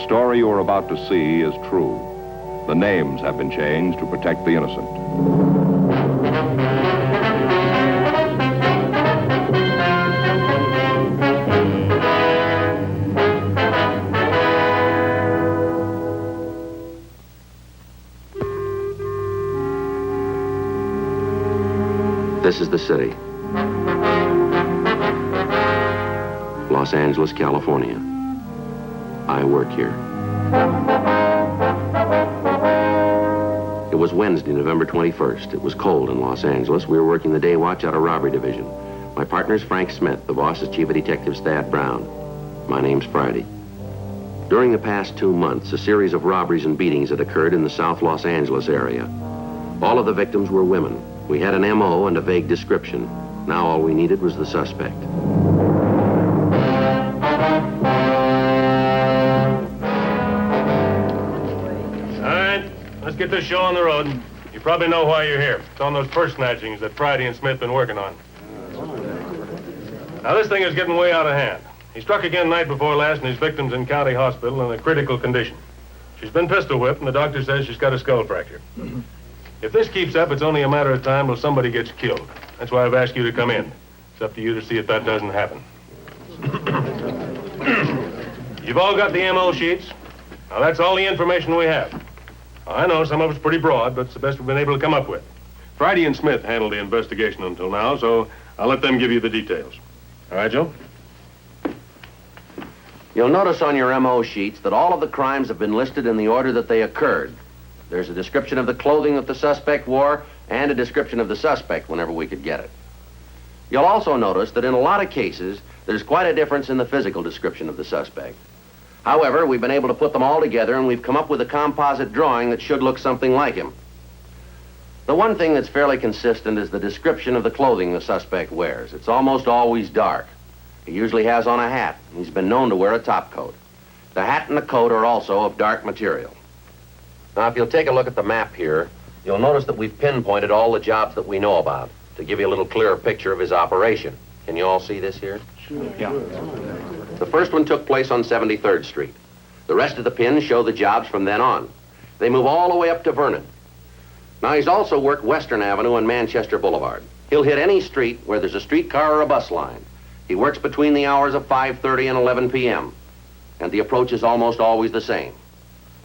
The story you are about to see is true. The names have been changed to protect the innocent. This is the city. Los Angeles, California. I work here. It was Wednesday, November 21st. It was cold in Los Angeles. We were working the day watch out of robbery division. My partner's Frank Smith. The boss is Chief of Detectives Thad Brown. My name's Friday. During the past 2 months, a series of robberies and beatings had occurred in the South Los Angeles area. All of the victims were women. We had an M.O. and a vague description. Now all we needed was the suspect. Let's get this show on the road. You probably know why you're here. It's on those purse snatchings that Friday and Smith been working on. Now, this thing is getting way out of hand. He struck again night before last, and his victim's in county hospital in a critical condition. She's been pistol whipped, and the doctor says she's got a skull fracture. If this keeps up, it's only a matter of time till somebody gets killed. That's why I've asked you to come in. It's up to you to see if that doesn't happen. You've all got the M.O. sheets. Now, that's all the information we have. I know some of it's pretty broad, but it's the best we've been able to come up with. Friday and Smith handled the investigation until now, so I'll let them give you the details. All right, Joe? You'll notice on your M.O. sheets that all of the crimes have been listed in the order that they occurred. There's a description of the clothing that the suspect wore and a description of the suspect whenever we could get it. You'll also notice that in a lot of cases, there's quite a difference in the physical description of the suspect. However, we've been able to put them all together, and we've come up with a composite drawing that should look something like him. The one thing that's fairly consistent is the description of the clothing the suspect wears. It's almost always dark. He usually has on a hat, and he's been known to wear a top coat. The hat and the coat are also of dark material. Now, if you'll take a look at the map here, you'll notice that we've pinpointed all the jobs that we know about to give you a little clearer picture of his operation. Can you all see this here? Sure. Yeah. The first one took place on 73rd Street. The rest of the pins show the jobs from then on. They move all the way up to Vernon. Now, he's also worked Western Avenue and Manchester Boulevard. He'll hit any street where there's a streetcar or a bus line. He works between the hours of 5:30 and 11 p.m. And the approach is almost always the same.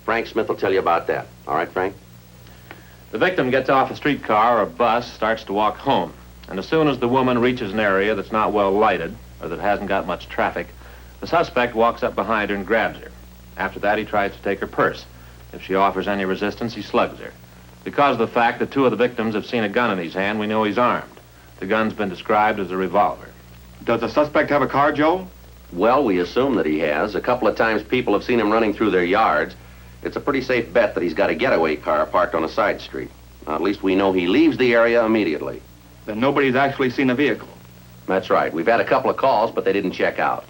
Frank Smith will tell you about that. All right, Frank? The victim gets off a streetcar or a bus, starts to walk home. And as soon as the woman reaches an area that's not well lighted or that hasn't got much traffic, the suspect walks up behind her and grabs her. After that, he tries to take her purse. If she offers any resistance, he slugs her. Because of the fact that 2 of the victims have seen a gun in his hand, we know he's armed. The gun's been described as a revolver. Does the suspect have a car, Joe? Well, we assume that he has. A couple of times people have seen him running through their yards. It's a pretty safe bet that he's got a getaway car parked on a side street. Now, at least we know he leaves the area immediately. Then nobody's actually seen a vehicle. That's right. We've had a couple of calls, but they didn't check out.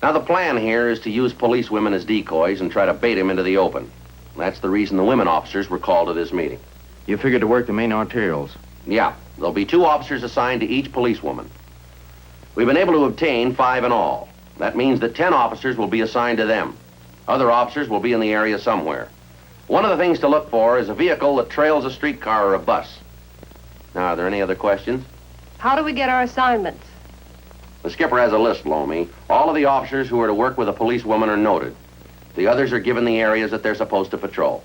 Now, the plan here is to use police women as decoys and try to bait him into the open. That's the reason the women officers were called to this meeting. You figured to work the main arterials? Yeah. There'll be 2 officers assigned to each policewoman. We've been able to obtain 5 in all. That means that 10 officers will be assigned to them. Other officers will be in the area somewhere. One of the things to look for is a vehicle that trails a streetcar or a bus. Now, are there any other questions? How do we get our assignments? The skipper has a list, Lomi. All of the officers who are to work with a policewoman are noted. The others are given the areas that they're supposed to patrol.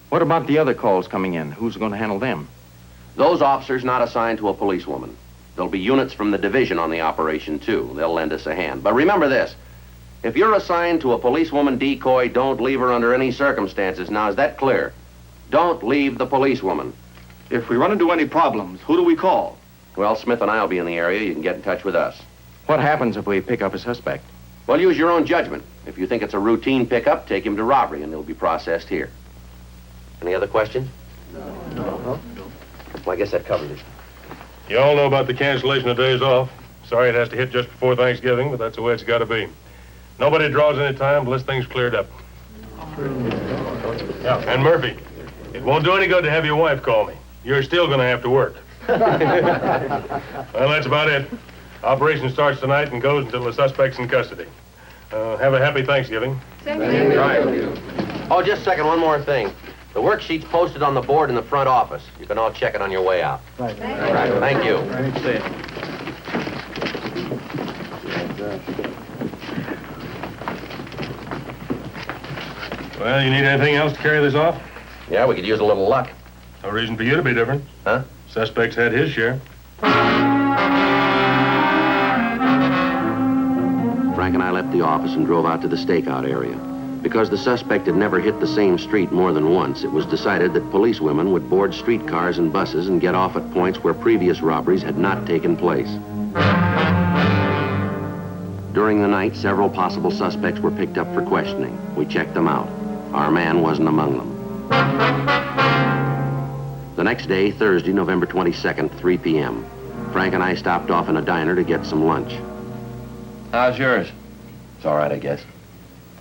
What about the other calls coming in? Who's going to handle them? Those officers not assigned to a policewoman. There'll be units from the division on the operation, too. They'll lend us a hand. But remember this. If you're assigned to a policewoman decoy, don't leave her under any circumstances. Now, is that clear? Don't leave the policewoman. If we run into any problems, who do we call? Well, Smith and I will be in the area. You can get in touch with us. What happens if we pick up a suspect? Well, use your own judgment. If you think it's a routine pickup, take him to robbery, and he'll be processed here. Any other questions? No. Well, I guess that covers it. You all know about the cancellation of days off. Sorry it has to hit just before Thanksgiving, but that's the way it's got to be. Nobody draws any time unless things cleared up. Yeah, and Murphy, it won't do any good to have your wife call me. You're still going to have to work. Well, that's about it. Operation starts tonight and goes until the suspect's in custody. Have a happy Thanksgiving. Oh, just a second, one more thing. The worksheet's posted on the board in the front office. You can all check it on your way out. Right. Right, thank you. Well, you need anything else to carry this off? Yeah, we could use a little luck. No reason for you to be different. Huh? Suspect's had his share. Frank and I left the office and drove out to the stakeout area. Because the suspect had never hit the same street more than once, it was decided that policewomen would board streetcars and buses and get off at points where previous robberies had not taken place. During the night, several possible suspects were picked up for questioning. We checked them out. Our man wasn't among them. The next day, Thursday, November 22nd, 3 p.m., Frank and I stopped off in a diner to get some lunch. How's yours? It's all right, I guess.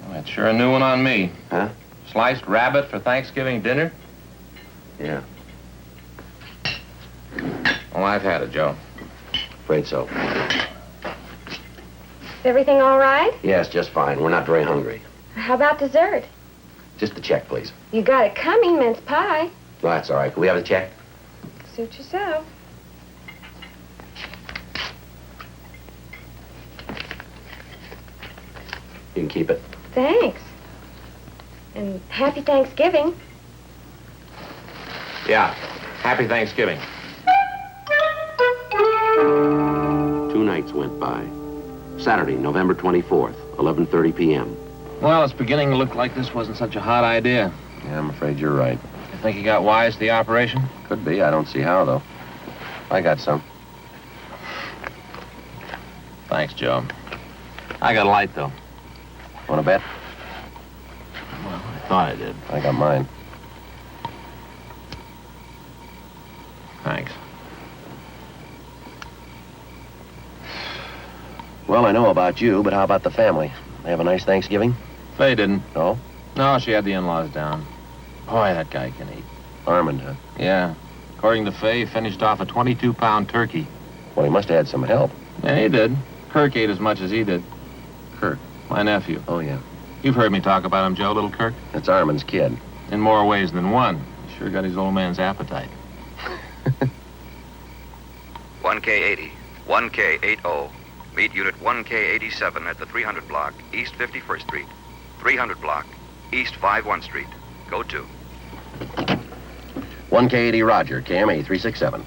Well, that's sure a new one on me. Huh? Sliced rabbit for Thanksgiving dinner? Yeah, Oh, I've had it, Joe. afraid so. Is everything all right? Yes, just fine. We're not very hungry. How about dessert? Just the check, please. You got it coming, mince pie. Well, that's all right. Can we have the check? Suit yourself. You can keep it. Thanks. And happy Thanksgiving. Yeah. Happy Thanksgiving. 2 nights went by. Saturday, November 24th, 11:30 p.m. Well, it's beginning to look like this wasn't such a hot idea. Yeah, I'm afraid you're right. You think you got wise to the operation? Could be. I don't see how, though. I got some. Thanks, Joe. I got a light, though. Want to bet? Well, I thought I did. I got mine. Thanks. Well, I know about you, but how about the family? They have a nice Thanksgiving? They didn't. No? No, she had the in-laws down. Boy, that guy can eat. Armand, huh? Yeah. According to Fay, he finished off a 22-pound turkey. Well, he must have had some help. Yeah, he did. Kirk ate as much as he did. Kirk? My nephew. Oh, yeah. You've heard me talk about him, Joe, little Kirk. That's Armand's kid. In more ways than one. He sure got his old man's appetite. 1K80, 1K80. Meet Unit 1K87 at the 300 block, East 51st Street. 300 block, East 51 Street. Go to. 1K80 Roger, KMA 367.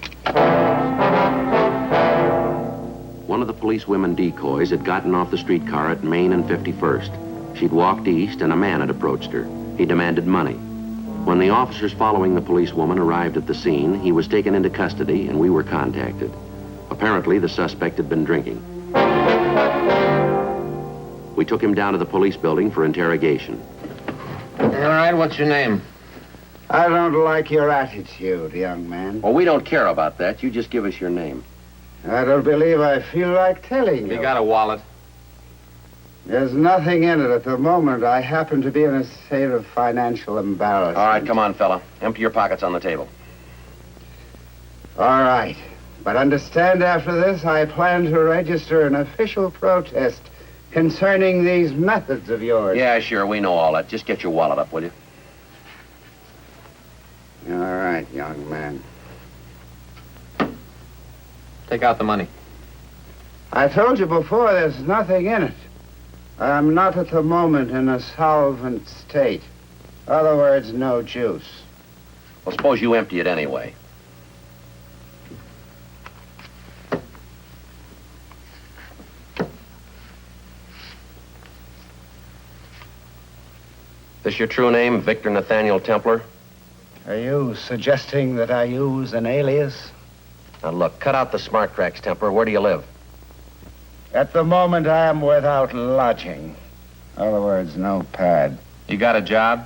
One of the policewomen decoys had gotten off the streetcar at Main and 51st. She'd walked east and a man had approached her. He demanded money. When the officers following the policewoman arrived at the scene, he was taken into custody and we were contacted. Apparently, the suspect had been drinking. We took him down to the police building for interrogation. All right, what's your name? I don't like your attitude, young man. Well, we don't care about that. You just give us your name. I don't believe I feel like telling you. You got a wallet? There's nothing in it at the moment. I happen to be in a state of financial embarrassment. All right, come on, fella. Empty your pockets on the table. All right. But understand after this, I plan to register an official protest concerning these methods of yours. Yeah, sure. We know all that. Just get your wallet up, will you? All right, young man. Take out the money. I told you before, there's nothing in it. I'm not at the moment in a solvent state. In other words, no juice. Well, suppose you empty it anyway. This your true name, Victor Nathaniel Templar? Are you suggesting that I use an alias? Now, look, cut out the smart cracks, Templar. Where do you live? At the moment, I am without lodging. In other words, no pad. You got a job?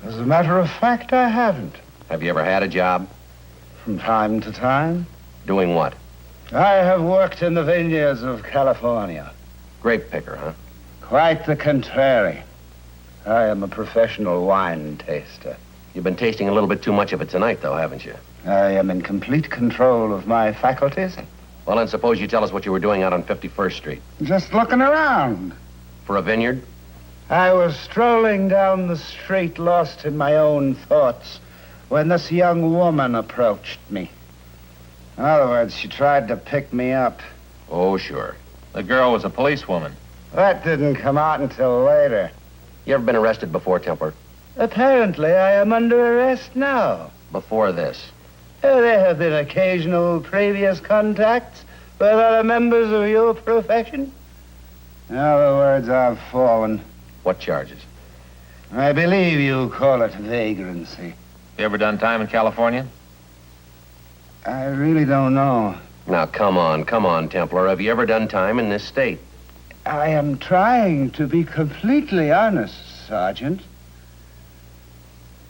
As a matter of fact, I haven't. Have you ever had a job? From time to time. Doing what? I have worked in the vineyards of California. Grape picker, huh? Quite the contrary. I am a professional wine taster. You've been tasting a little bit too much of it tonight, though, haven't you? I am in complete control of my faculties. Well, then suppose you tell us what you were doing out on 51st Street. Just looking around. For a vineyard? I was strolling down the street, lost in my own thoughts, when this young woman approached me. In other words, she tried to pick me up. Oh, sure. The girl was a policewoman. That didn't come out until later. You ever been arrested before, Templar? Apparently, I am under arrest now. Before this? There have been occasional previous contacts with other members of your profession. In other words, I've fallen. What charges? I believe you call it vagrancy. You ever done time in California? I really don't know. Now, come on, Templar. Have you ever done time in this state? I am trying to be completely honest, Sergeant.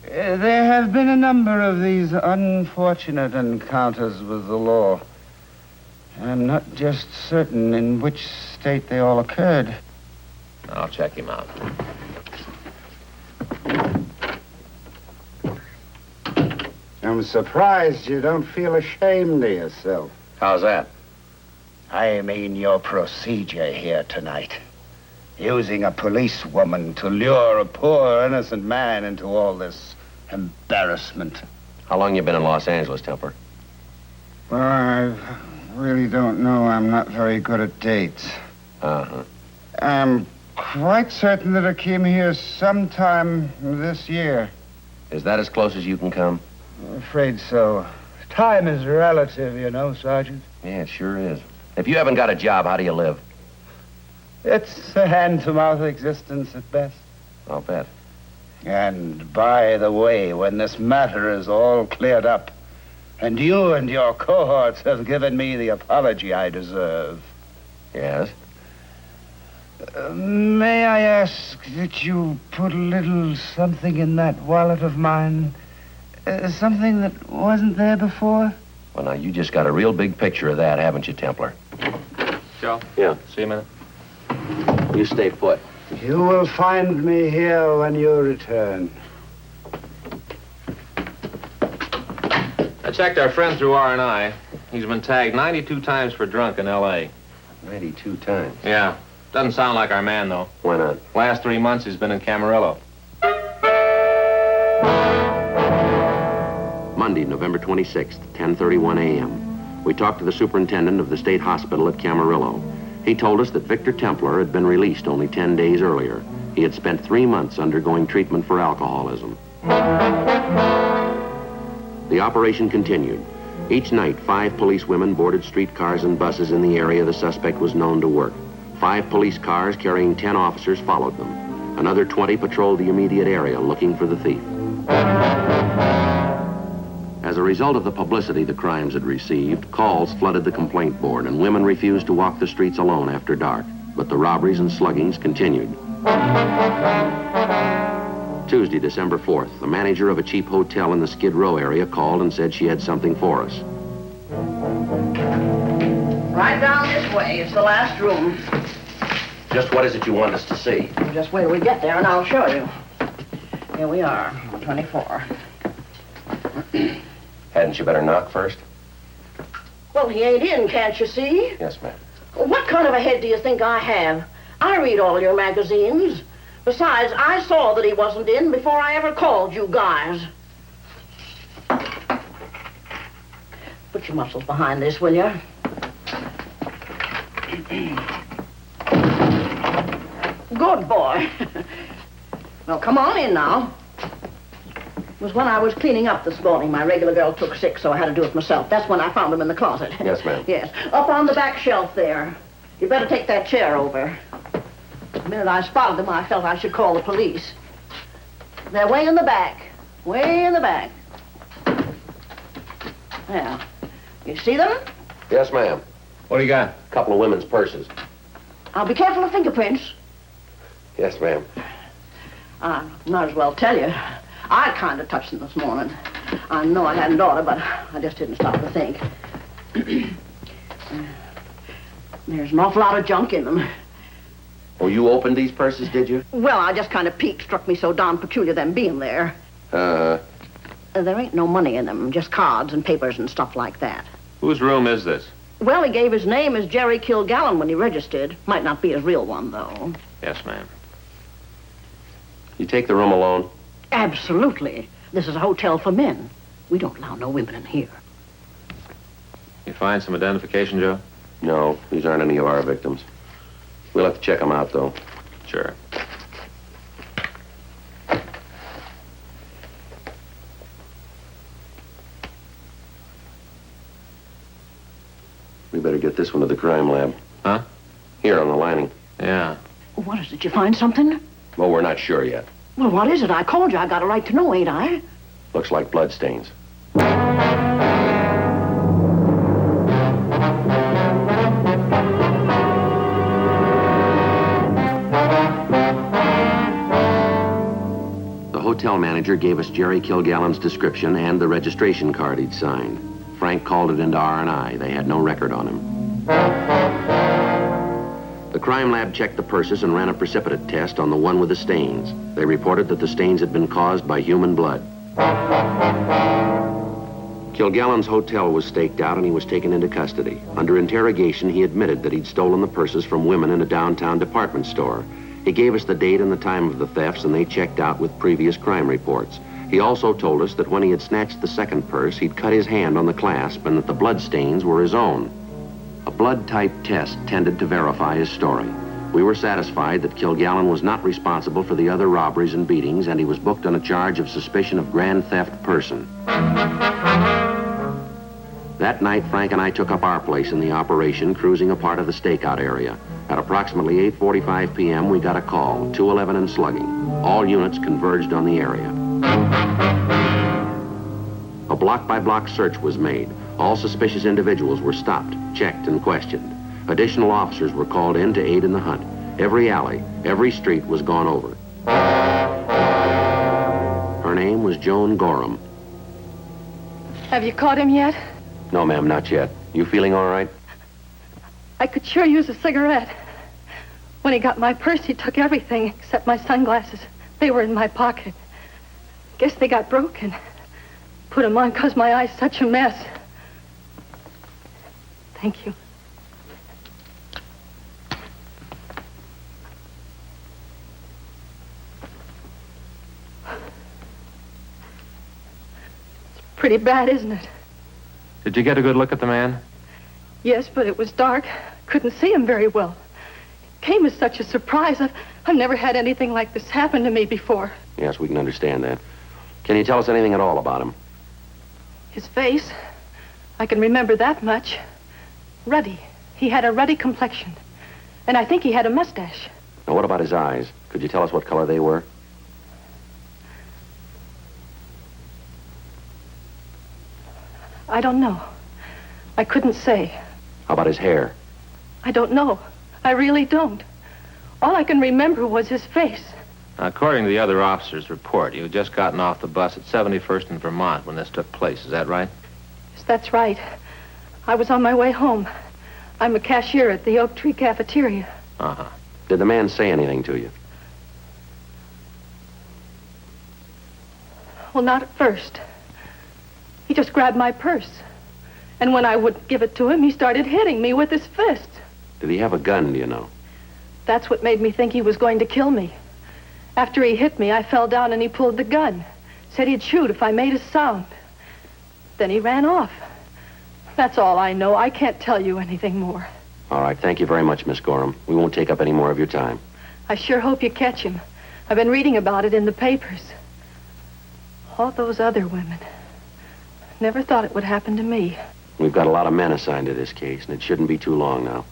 There have been a number of these unfortunate encounters with the law. I'm not just certain in which state they all occurred. I'll check him out. I'm surprised you don't feel ashamed of yourself. How's that? I mean your procedure here tonight. Using a policewoman to lure a poor innocent man into all this embarrassment. How long you been in Los Angeles, Templar? Well, I really don't know. I'm not very good at dates. Uh-huh. I'm quite certain that I came here sometime this year. Is that as close as you can come? I'm afraid so. Time is relative, you know, Sergeant. Yeah, it sure is. If you haven't got a job, how do you live? It's a hand-to-mouth existence at best. I'll bet. And by the way, when this matter is all cleared up, and you and your cohorts have given me the apology I deserve, Yes? may I ask that you put a little something in that wallet of mine? Something that wasn't there before? Well, now, you just got a real big picture of that, haven't you, Templar? Joe? Yeah. See you a minute. You stay put. You will find me here when you return. I checked our friend through R&I. He's been tagged 92 times for drunk in L.A. 92 times. Yeah. Doesn't sound like our man, though. Why not? Last 3 months, he's been in Camarillo. Monday, November 26th, 10:31 a.m. We talked to the superintendent of the state hospital at Camarillo. He told us that Victor Templar had been released only 10 days earlier. He had spent 3 months undergoing treatment for alcoholism. The operation continued. Each night, 5 policewomen boarded streetcars and buses in the area the suspect was known to work. 5 police cars carrying 10 officers followed them. Another 20 patrolled the immediate area looking for the thief. As a result of the publicity the crimes had received, calls flooded the complaint board, and women refused to walk the streets alone after dark. But the robberies and sluggings continued. Tuesday, December 4th, the manager of a cheap hotel in the Skid Row area called and said she had something for us. Right down this way. It's the last room. Just what is it you want us to see? Just wait till we get there and I'll show you. Here we are, 24. Hadn't you better knock first? Well, he ain't in, can't you see? Yes, ma'am. What kind of a head do you think I have? I read all your magazines. Besides, I saw that he wasn't in before I ever called you guys. Put your muscles behind this, will you? Good boy. Well, come on in now. It was when I was cleaning up this morning. My regular girl took sick, so I had to do it myself. That's when I found him in the closet. Yes, ma'am. Yes, up on the back shelf there. You better take that chair over. The minute I spotted them, I felt I should call the police. They're way in the back. Way in the back. Now, you see them? Yes, ma'am. What do you got? A couple of women's purses. Now, be careful of fingerprints. Yes, ma'am. I might as well tell you. I kind of touched them this morning. I know I hadn't ought to, but I just didn't stop to think. There's an awful lot of junk in them. Oh, you opened these purses, did you? Well, I just kind of peeked. Struck me so darn peculiar them being there. There ain't no money in them, just cards and papers and stuff like that. Whose room is this? Well, he gave his name as Jerry Kilgallen when he registered. Might not be his real one, though. Yes, ma'am. You take the room alone? Absolutely. This is a hotel for men. We don't allow no women in here. You find some identification, Joe? No, these aren't any of our victims. We'll have to check them out, though. Sure. We better get this one to the crime lab. Huh? Here on the lining. Yeah. What is it? You find something? Well, we're not sure yet. Well, what is it? I called you. I got a right to know, ain't I? Looks like bloodstains. The hotel manager gave us Jerry Kilgallen's description and the registration card he'd signed. Frank called it into R&I. They had no record on him. The crime lab checked the purses and ran a precipitate test on the one with the stains. They reported that the stains had been caused by human blood. Kilgallen's hotel was staked out and he was taken into custody. Under interrogation, he admitted that he'd stolen the purses from women in a downtown department store. He gave us the date and the time of the thefts, and they checked out with previous crime reports. He also told us that when he had snatched the second purse, he'd cut his hand on the clasp and that the blood stains were his own. A blood type test tended to verify his story. We were satisfied that Kilgallen was not responsible for the other robberies and beatings, and he was booked on a charge of suspicion of grand theft person. That night, Frank and I took up our place in the operation, cruising a part of the stakeout area. At approximately 8:45 p.m., we got a call, 211 and slugging. All units converged on the area. A block-by-block search was made. All suspicious individuals were stopped, checked, and questioned. Additional officers were called in to aid in the hunt. Every alley, every street was gone over. Her name was Joan Gorham. Have you caught him yet? No, ma'am, not yet. You feeling all right? I could sure use a cigarette. When he got my purse, he took everything except my sunglasses. They were in my pocket. Guess they got broken. Put 'em on 'cause my eye's such a mess. Thank you. It's pretty bad, isn't it? Did you get a good look at the man? Yes, but it was dark. Couldn't see him very well. It came as such a surprise. I've never had anything like this happen to me before. Yes, we can understand that. Can you tell us anything at all about him? His face, I can remember that much. Ruddy. He had a ruddy complexion. And I think he had a mustache. Now, what about his eyes? Could you tell us what color they were? I don't know. I couldn't say. How about his hair? I don't know. I really don't. All I can remember was his face. According to the other officer's report, you had just gotten off the bus at 71st in Vermont when this took place. Is that right? Yes, that's right. I was on my way home. I'm a cashier at the Oak Tree cafeteria. Uh-huh. Did the man say anything to you? Well, not at first. He just grabbed my purse. And when I wouldn't give it to him, he started hitting me with his fist. Did he have a gun, do you know? That's what made me think he was going to kill me. After he hit me, I fell down and he pulled the gun. Said he'd shoot if I made a sound. Then he ran off. That's all I know. I can't tell you anything more. All right, thank you very much, Miss Gorham. We won't take up any more of your time. I sure hope you catch him. I've been reading about it in the papers. All those other women. Never thought it would happen to me. We've got a lot of men assigned to this case, and it shouldn't be too long now.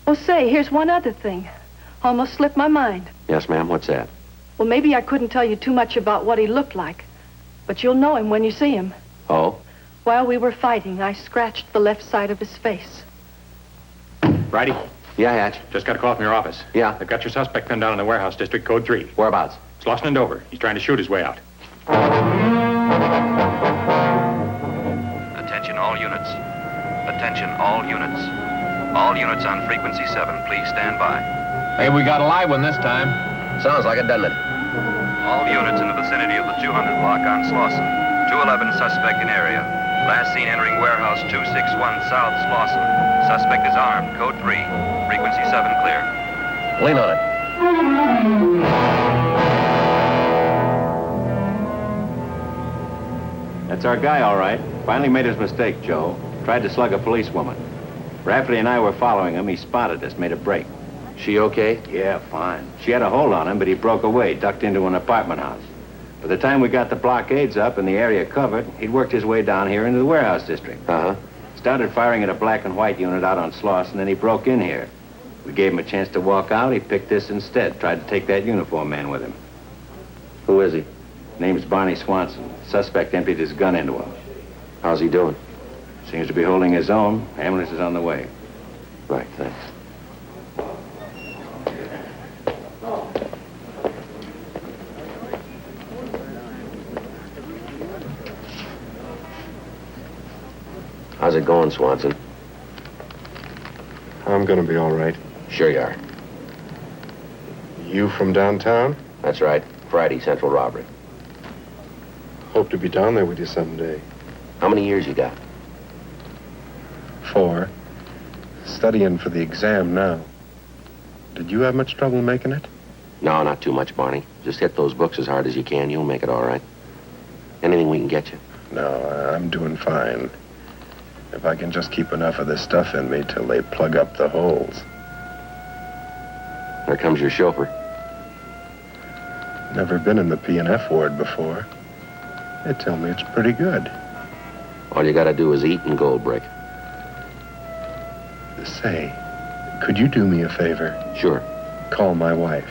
Oh, say, here's one other thing. Almost slipped my mind. Yes, ma'am, what's that? Well, maybe I couldn't tell you too much about what he looked like, but you'll know him when you see him. Oh? While we were fighting, I scratched the left side of his face. Righty. Yeah, Hatch. Just got a call from your office. Yeah? They've got your suspect pinned down in the warehouse, district code 3. Whereabouts? Slauson and Dover. He's trying to shoot his way out. Attention all units. Attention all units. All units on frequency 7, please stand by. Hey, we got a live one this time. Sounds like it, doesn't it? All units in the vicinity of the 200 block on Slauson. 211 suspect in area. Last seen entering warehouse 261 South Slauson. Suspect is armed. Code 3. Frequency 7 clear. Lean on it. That's our guy, all right. Finally made his mistake, Joe. Tried to slug a policewoman. Rafferty and I were following him. He spotted us, made a break. She okay? Yeah, fine. She had a hold on him, but he broke away, ducked into an apartment house. By the time we got the blockades up and the area covered, he'd worked his way down here into the warehouse district. Uh-huh. Started firing at a black and white unit out on Sloss, and then he broke in here. We gave him a chance to walk out. He picked this instead. Tried to take that uniform man with him. Who is he? Name's Barney Swanson. Suspect emptied his gun into him. How's he doing? Seems to be holding his own. Ambulance is on the way. Right, thanks. How's it going, Swanson? I'm gonna be all right. Sure you are. You from downtown? That's right. Friday, Central Robbery. Hope to be down there with you someday. How many years you got? 4. Studying for the exam now. Did you have much trouble making it? No, not too much, Barney. Just hit those books as hard as you can. You'll make it all right. Anything we can get you. No, I'm doing fine. If I can just keep enough of this stuff in me till they plug up the holes. There comes your chauffeur. Never been in the P&F ward before. They tell me it's pretty good. All you gotta do is eat and gold brick. Say, could you do me a favor? Sure. Call my wife.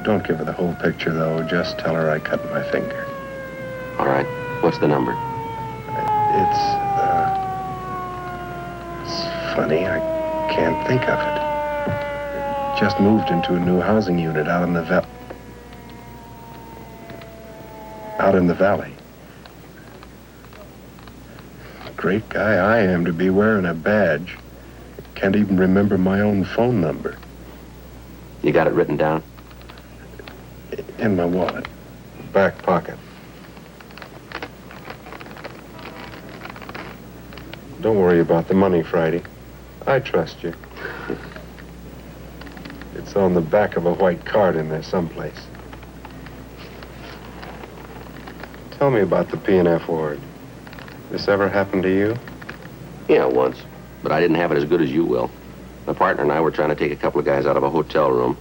Don't give her the whole picture, though. Just tell her I cut my finger. All right. What's the number? It's funny. I can't think of it. Just moved into a new housing unit out in the valley. Great guy I am to be wearing a badge. Can't even remember my own phone number. You got it written down? In my wallet. Back pocket. Don't worry about the money, Friday. I trust you. It's on the back of a white card in there someplace. Tell me about the P&F ward. This ever happened to you? Yeah, once. But I didn't have it as good as you will. My partner and I were trying to take a couple of guys out of a hotel room,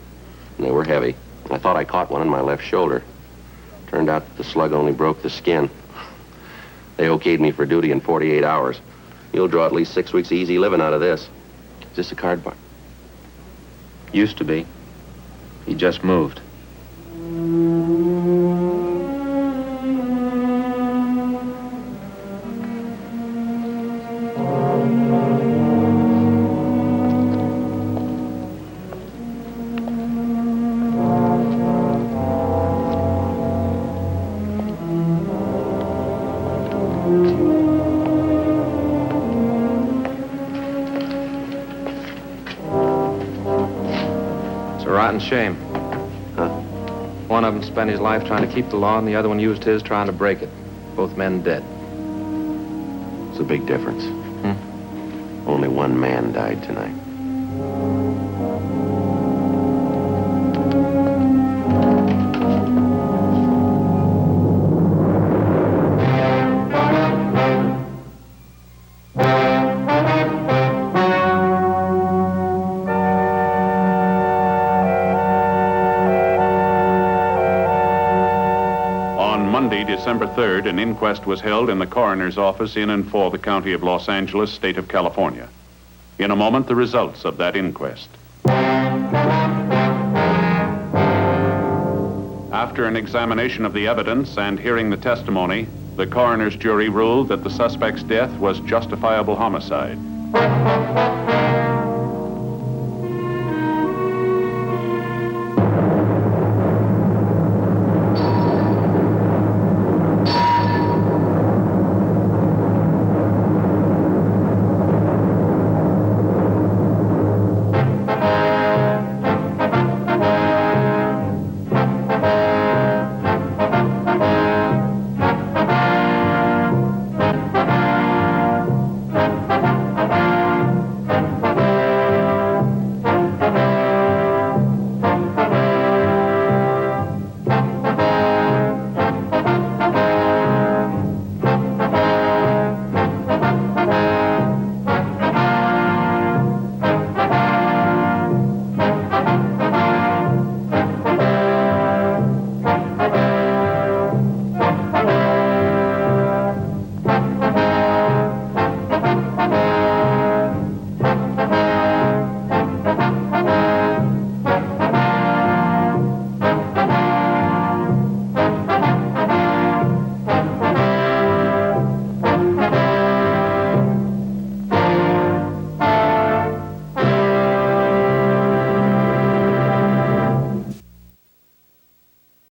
and they were heavy. I thought I caught one on my left shoulder. Turned out that the slug only broke the skin. They okayed me for duty in 48 hours. You'll draw at least 6 weeks of easy living out of this. Is this a card bar? Used to be. He just moved. Shame. Huh? One of them spent his life trying to keep the law, and the other one used his trying to break it. Both men dead. It's a big difference. Only one man died tonight. December 3rd, an inquest was held in the coroner's office in and for the County of Los Angeles, State of California. In a moment, the results of that inquest. After an examination of the evidence and hearing the testimony, the coroner's jury ruled that the suspect's death was justifiable homicide.